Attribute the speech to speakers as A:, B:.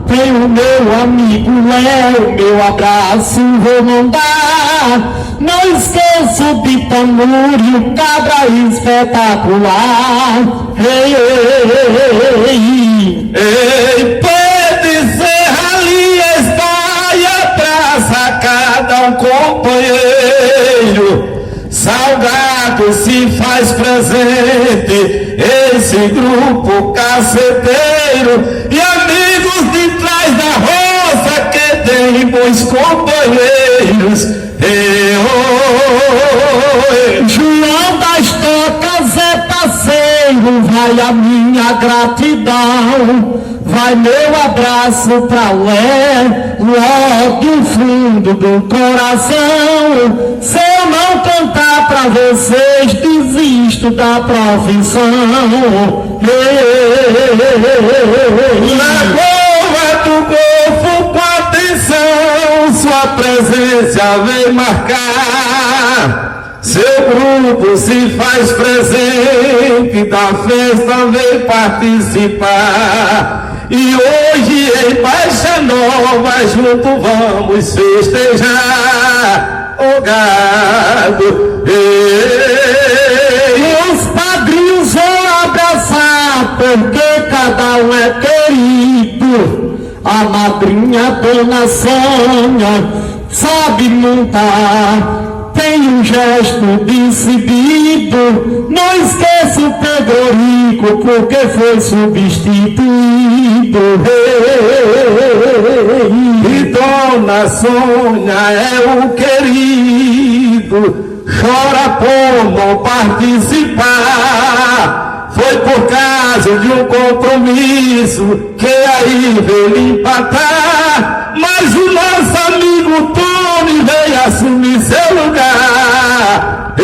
A: Tem o meu amigo Léo, meu abraço vou mandar. Não esqueço de Tanúrio, cabra espetacular. Ei, ei, ei, Pedro Serra ali está e atrás a cada um companheiro. Salgado se faz presente, esse grupo caceteiro, e amigos de trás da roça que tem bons companheiros. João das Tocas é parceiro, vai a minha gratidão, vai meu abraço pra lá do fundo do coração. Se eu não cantar pra vocês, desisto da profissão. Lagoa do Golfo, com atenção, sua presença vem marcar. Seu grupo se faz presente, da festa vem participar. E hoje em Baixa Nova junto vamos festejar o gado. E os padrinhos vão abraçar, porque cada um é querido. A madrinha Dona Sônia sabe montar, tem um gesto decidido. Não esqueça o Pedorico, porque foi substituído. E Dona Sônia é o querido, chora por não participar. Foi por causa de um compromisso que aí veio empatar, mas o nosso amigo Tony veio assumir seu lugar.